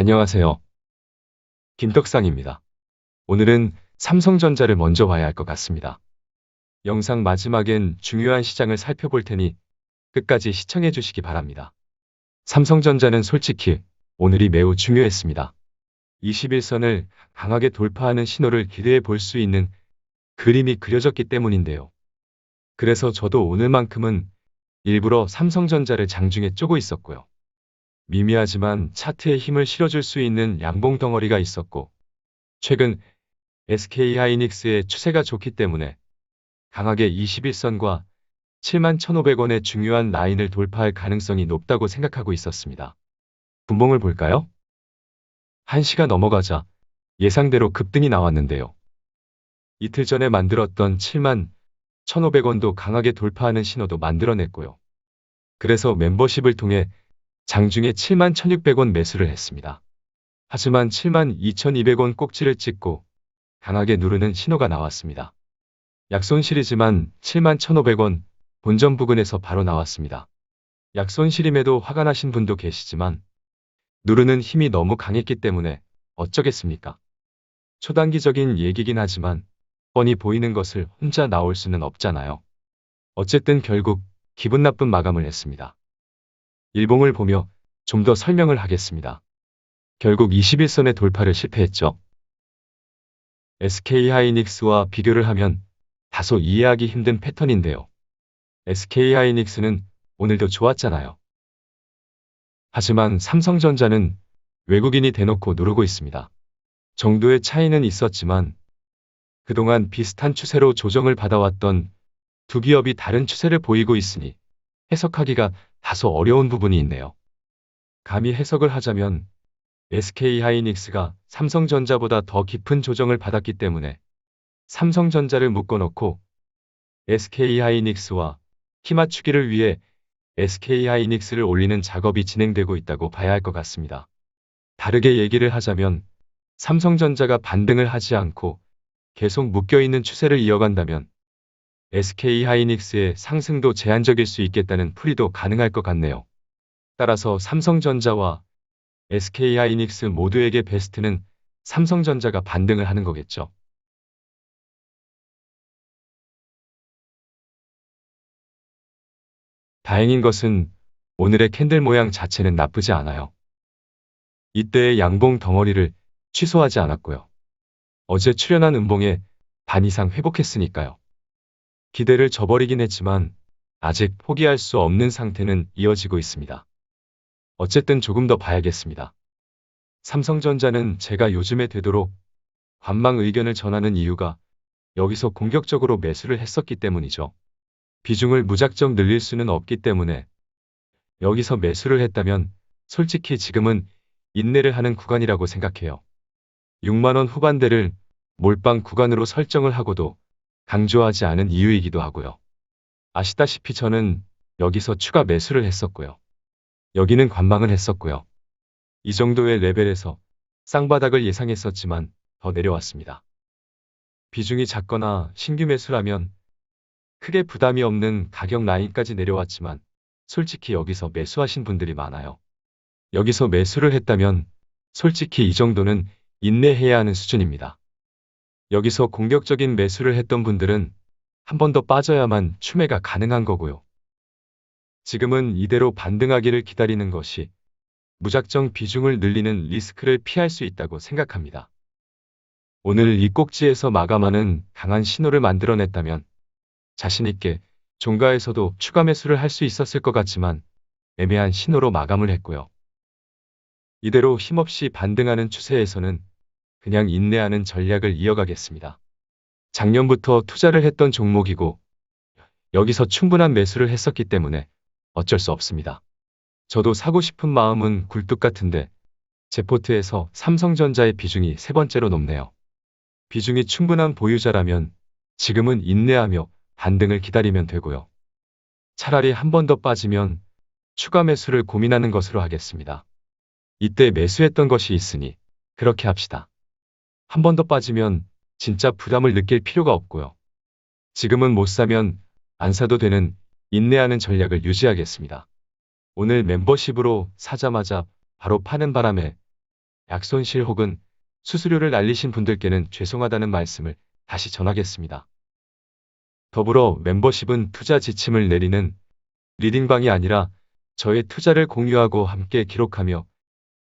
안녕하세요. 김덕상입니다. 오늘은 삼성전자를 먼저 봐야 할 것 같습니다. 영상 마지막엔 중요한 시장을 살펴볼 테니 끝까지 시청해 주시기 바랍니다. 삼성전자는 솔직히 오늘이 매우 중요했습니다. 21선을 강하게 돌파하는 신호를 기대해 볼 수 있는 그림이 그려졌기 때문인데요. 그래서 저도 오늘만큼은 일부러 삼성전자를 장중에 쪼고 있었고요. 미미하지만 차트에 힘을 실어줄 수 있는 양봉 덩어리가 있었고, 최근 SK하이닉스의 추세가 좋기 때문에 강하게 21선과 71,500원의 중요한 라인을 돌파할 가능성이 높다고 생각하고 있었습니다. 분봉을 볼까요? 1시가 넘어가자 예상대로 급등이 나왔는데요. 이틀 전에 만들었던 71,500원도 강하게 돌파하는 신호도 만들어냈고요. 그래서 멤버십을 통해 장중에 71,600원 매수를 했습니다. 하지만 72,200원 꼭지를 찍고 강하게 누르는 신호가 나왔습니다. 약손실이지만 71,500원 본전 부근에서 바로 나왔습니다. 약손실임에도 화가 나신 분도 계시지만 누르는 힘이 너무 강했기 때문에 어쩌겠습니까? 초단기적인 얘기긴 하지만 뻔히 보이는 것을 혼자 나올 수는 없잖아요. 어쨌든 결국 기분 나쁜 마감을 했습니다. 일봉을 보며 좀 더 설명을 하겠습니다. 결국 21선의 돌파를 실패했죠. SK하이닉스와 비교를 하면 다소 이해하기 힘든 패턴인데요. SK하이닉스는 오늘도 좋았잖아요. 하지만 삼성전자는 외국인이 대놓고 누르고 있습니다. 정도의 차이는 있었지만 그동안 비슷한 추세로 조정을 받아왔던 두 기업이 다른 추세를 보이고 있으니 해석하기가 다소 어려운 부분이 있네요. 감히 해석을 하자면 SK하이닉스가 삼성전자보다 더 깊은 조정을 받았기 때문에 삼성전자를 묶어놓고 SK하이닉스와 키 맞추기를 위해 SK하이닉스를 올리는 작업이 진행되고 있다고 봐야 할 것 같습니다. 다르게 얘기를 하자면 삼성전자가 반등을 하지 않고 계속 묶여있는 추세를 이어간다면 SK하이닉스의 상승도 제한적일 수 있겠다는 풀이도 가능할 것 같네요. 따라서 삼성전자와 SK하이닉스 모두에게 베스트는 삼성전자가 반등을 하는 거겠죠. 다행인 것은 오늘의 캔들 모양 자체는 나쁘지 않아요. 이때의 양봉 덩어리를 취소하지 않았고요. 어제 출현한 음봉에 반 이상 회복했으니까요. 기대를 저버리긴 했지만 아직 포기할 수 없는 상태는 이어지고 있습니다. 어쨌든 조금 더 봐야겠습니다. 삼성전자는 제가 요즘에 되도록 관망 의견을 전하는 이유가 여기서 공격적으로 매수를 했었기 때문이죠. 비중을 무작정 늘릴 수는 없기 때문에 여기서 매수를 했다면 솔직히 지금은 인내를 하는 구간이라고 생각해요. 6만원 후반대를 몰빵 구간으로 설정을 하고도 강조하지 않은 이유이기도 하고요. 아시다시피 저는 여기서 추가 매수를 했었고요. 여기는 관망을 했었고요. 이 정도의 레벨에서 쌍바닥을 예상했었지만 더 내려왔습니다. 비중이 작거나 신규 매수라면 크게 부담이 없는 가격 라인까지 내려왔지만 솔직히 여기서 매수하신 분들이 많아요. 여기서 매수를 했다면 솔직히 이 정도는 인내해야 하는 수준입니다. 여기서 공격적인 매수를 했던 분들은 한 번 더 빠져야만 추매가 가능한 거고요. 지금은 이대로 반등하기를 기다리는 것이 무작정 비중을 늘리는 리스크를 피할 수 있다고 생각합니다. 오늘 이 꼭지에서 마감하는 강한 신호를 만들어냈다면 자신있게 종가에서도 추가 매수를 할 수 있었을 것 같지만 애매한 신호로 마감을 했고요. 이대로 힘없이 반등하는 추세에서는 그냥 인내하는 전략을 이어가겠습니다. 작년부터 투자를 했던 종목이고 여기서 충분한 매수를 했었기 때문에 어쩔 수 없습니다. 저도 사고 싶은 마음은 굴뚝 같은데 제 포트에서 삼성전자의 비중이 세 번째로 높네요. 비중이 충분한 보유자라면 지금은 인내하며 반등을 기다리면 되고요. 차라리 한 번 더 빠지면 추가 매수를 고민하는 것으로 하겠습니다. 이때 매수했던 것이 있으니 그렇게 합시다. 한 번 더 빠지면 진짜 부담을 느낄 필요가 없고요. 지금은 못 사면 안 사도 되는 인내하는 전략을 유지하겠습니다. 오늘 멤버십으로 사자마자 바로 파는 바람에 약손실 혹은 수수료를 날리신 분들께는 죄송하다는 말씀을 다시 전하겠습니다. 더불어 멤버십은 투자 지침을 내리는 리딩방이 아니라 저의 투자를 공유하고 함께 기록하며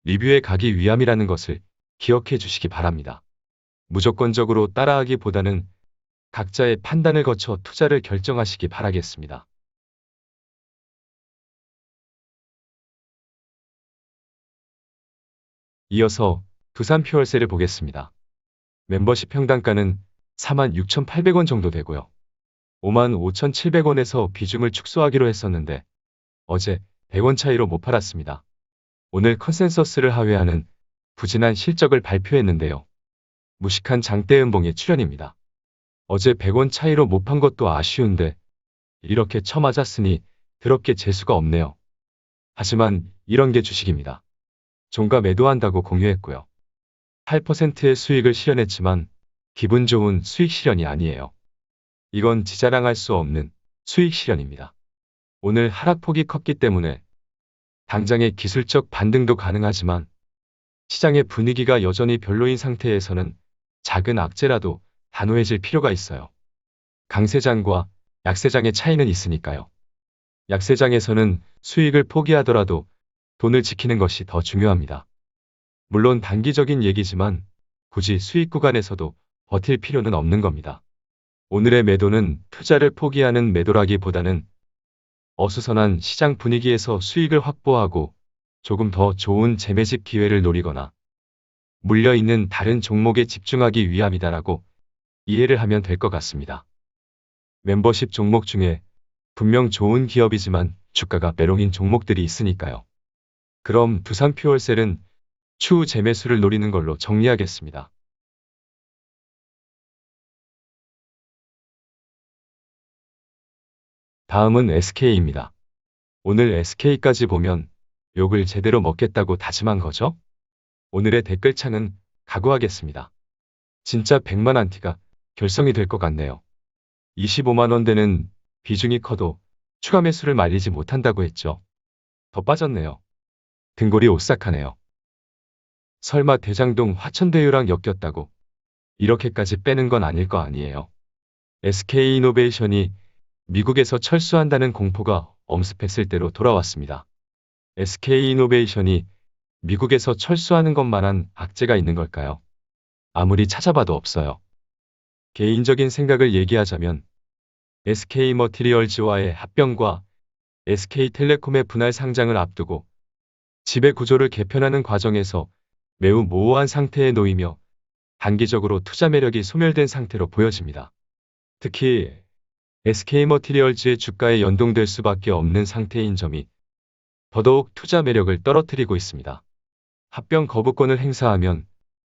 리뷰해 가기 위함이라는 것을 기억해 주시기 바랍니다. 무조건적으로 따라하기보다는 각자의 판단을 거쳐 투자를 결정하시기 바라겠습니다. 이어서 두산 퓨얼셀을 보겠습니다. 멤버십 평단가는 46,800원 정도 되고요. 55,700원에서 비중을 축소하기로 했었는데 어제 100원 차이로 못 팔았습니다. 오늘 컨센서스를 하회하는 부진한 실적을 발표했는데요. 무식한 장대 음봉의 출현입니다. 어제 100원 차이로 못 판 것도 아쉬운데 이렇게 쳐맞았으니 더럽게 재수가 없네요. 하지만 이런 게 주식입니다. 종가 매도한다고 공유했고요. 8%의 수익을 실현했지만 기분 좋은 수익 실현이 아니에요. 이건 지자랑할 수 없는 수익 실현입니다. 오늘 하락폭이 컸기 때문에 당장의 기술적 반등도 가능하지만 시장의 분위기가 여전히 별로인 상태에서는 작은 악재라도 단호해질 필요가 있어요. 강세장과 약세장의 차이는 있으니까요. 약세장에서는 수익을 포기하더라도 돈을 지키는 것이 더 중요합니다. 물론 단기적인 얘기지만 굳이 수익 구간에서도 버틸 필요는 없는 겁니다. 오늘의 매도는 투자를 포기하는 매도라기보다는 어수선한 시장 분위기에서 수익을 확보하고 조금 더 좋은 재매집 기회를 노리거나 물려있는 다른 종목에 집중하기 위함이다라고 이해를 하면 될 것 같습니다. 멤버십 종목 중에 분명 좋은 기업이지만 주가가 메롱인 종목들이 있으니까요. 그럼 두산 퓨얼셀은 추후 재매수를 노리는 걸로 정리하겠습니다. 다음은 SK입니다. 오늘 SK까지 보면 욕을 제대로 먹겠다고 다짐한 거죠? 오늘의 댓글창은 각오하겠습니다. 진짜 100만 안티가 결성이 될 것 같네요. 25만 원대는 비중이 커도 추가 매수를 말리지 못한다고 했죠. 더 빠졌네요. 등골이 오싹하네요. 설마 대장동 화천대유랑 엮였다고 이렇게까지 빼는 건 아닐 거 아니에요. SK이노베이션이 미국에서 철수한다는 공포가 엄습했을 때로 돌아왔습니다. SK이노베이션이 미국에서 철수하는 것만한 악재가 있는 걸까요? 아무리 찾아봐도 없어요. 개인적인 생각을 얘기하자면 SK머티리얼즈와의 합병과 SK텔레콤의 분할 상장을 앞두고 지배 구조를 개편하는 과정에서 매우 모호한 상태에 놓이며 단기적으로 투자 매력이 소멸된 상태로 보여집니다. 특히 SK머티리얼즈의 주가에 연동될 수밖에 없는 상태인 점이 더더욱 투자 매력을 떨어뜨리고 있습니다. 합병 거부권을 행사하면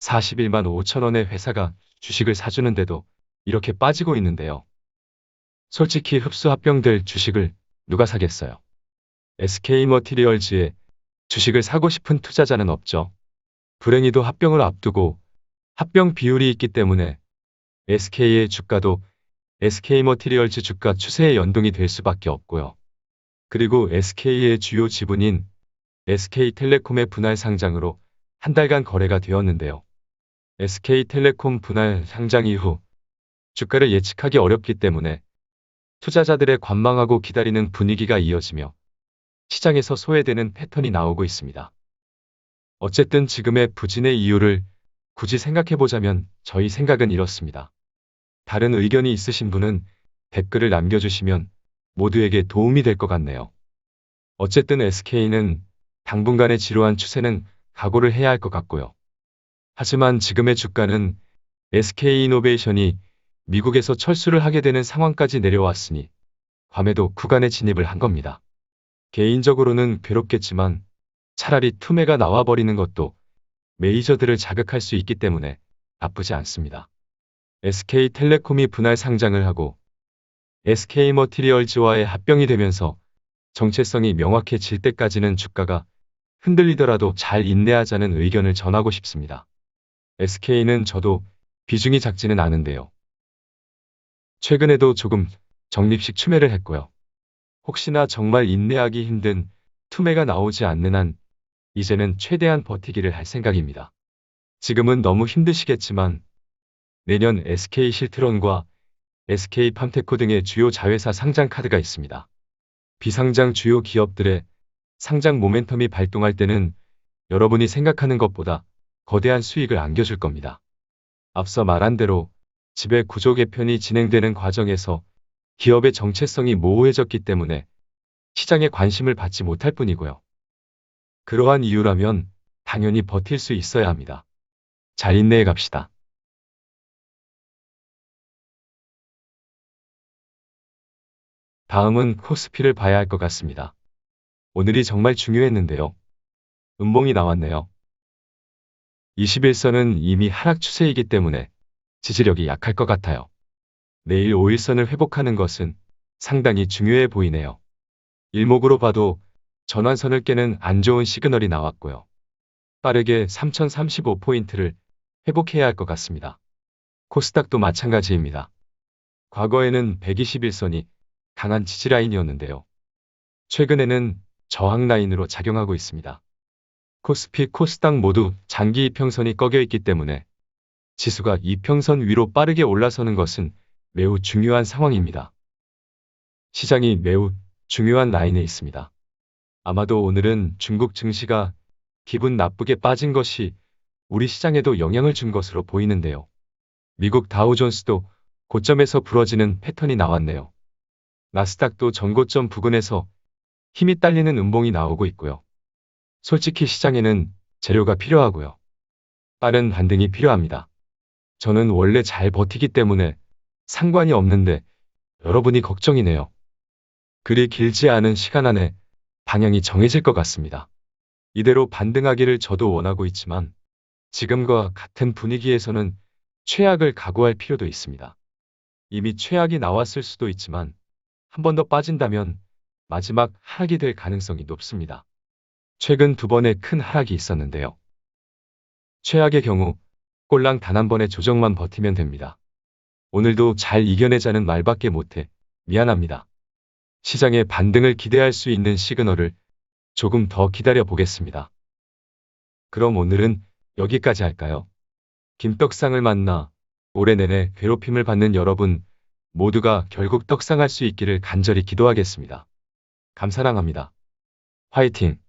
41만 5천 원의 회사가 주식을 사주는데도 이렇게 빠지고 있는데요. 솔직히 흡수 합병될 주식을 누가 사겠어요? SK머티리얼즈의 주식을 사고 싶은 투자자는 없죠. 불행히도 합병을 앞두고 합병 비율이 있기 때문에 SK의 주가도 SK머티리얼즈 주가 추세에 연동이 될 수밖에 없고요. 그리고 SK의 주요 지분인 SK텔레콤의 분할 상장으로 한 달간 거래가 되었는데요. SK텔레콤 분할 상장 이후 주가를 예측하기 어렵기 때문에 투자자들의 관망하고 기다리는 분위기가 이어지며 시장에서 소외되는 패턴이 나오고 있습니다. 어쨌든 지금의 부진의 이유를 굳이 생각해보자면 저희 생각은 이렇습니다. 다른 의견이 있으신 분은 댓글을 남겨주시면 모두에게 도움이 될 것 같네요. 어쨌든 SK는 당분간의 지루한 추세는 각오를 해야 할 것 같고요. 하지만 지금의 주가는 SK이노베이션이 미국에서 철수를 하게 되는 상황까지 내려왔으니 밤에도 구간에 진입을 한 겁니다. 개인적으로는 괴롭겠지만 차라리 투매가 나와버리는 것도 메이저들을 자극할 수 있기 때문에 나쁘지 않습니다. SK텔레콤이 분할 상장을 하고 SK머티리얼즈와의 합병이 되면서 정체성이 명확해질 때까지는 주가가 흔들리더라도 잘 인내하자는 의견을 전하고 싶습니다. SK는 저도 비중이 작지는 않은데요. 최근에도 조금 적립식 추매를 했고요. 혹시나 정말 인내하기 힘든 투매가 나오지 않는 한 이제는 최대한 버티기를 할 생각입니다. 지금은 너무 힘드시겠지만 내년 SK 실트론과 SK 팜테코 등의 주요 자회사 상장 카드가 있습니다. 비상장 주요 기업들의 상장 모멘텀이 발동할 때는 여러분이 생각하는 것보다 거대한 수익을 안겨줄 겁니다. 앞서 말한 대로 지배 구조 개편이 진행되는 과정에서 기업의 정체성이 모호해졌기 때문에 시장에 관심을 받지 못할 뿐이고요. 그러한 이유라면 당연히 버틸 수 있어야 합니다. 잘 인내해 갑시다. 다음은 코스피를 봐야 할 것 같습니다. 오늘이 정말 중요했는데요. 음봉이 나왔네요. 21선은 이미 하락 추세이기 때문에 지지력이 약할 것 같아요. 내일 5일선을 회복하는 것은 상당히 중요해 보이네요. 일목으로 봐도 전환선을 깨는 안 좋은 시그널이 나왔고요. 빠르게 3035포인트를 회복해야 할 것 같습니다. 코스닥도 마찬가지입니다. 과거에는 121선이 강한 지지라인이었는데요. 최근에는 저항 라인으로 작용하고 있습니다. 코스피, 코스닥 모두 장기 이평선이 꺼겨 있기 때문에 지수가 이평선 위로 빠르게 올라서는 것은 매우 중요한 상황입니다. 시장이 매우 중요한 라인에 있습니다. 아마도 오늘은 중국 증시가 기분 나쁘게 빠진 것이 우리 시장에도 영향을 준 것으로 보이는데요. 미국 다우존스도 고점에서 부러지는 패턴이 나왔네요. 나스닥도 전고점 부근에서 힘이 딸리는 음봉이 나오고 있고요. 솔직히 시장에는 재료가 필요하고요. 빠른 반등이 필요합니다. 저는 원래 잘 버티기 때문에 상관이 없는데 여러분이 걱정이네요. 그리 길지 않은 시간 안에 방향이 정해질 것 같습니다. 이대로 반등하기를 저도 원하고 있지만 지금과 같은 분위기에서는 최악을 각오할 필요도 있습니다. 이미 최악이 나왔을 수도 있지만 한 번 더 빠진다면 마지막 하락이 될 가능성이 높습니다. 최근 2번의 큰 하락이 있었는데요. 최악의 경우 꼴랑 단 한 번의 조정만 버티면 됩니다. 오늘도 잘 이겨내자는 말밖에 못해 미안합니다. 시장의 반등을 기대할 수 있는 시그널을 조금 더 기다려 보겠습니다. 그럼 오늘은 여기까지 할까요? 김떡상을 만나 올해 내내 괴롭힘을 받는 여러분 모두가 결국 떡상할 수 있기를 간절히 기도하겠습니다. 감사랑합니다. 화이팅!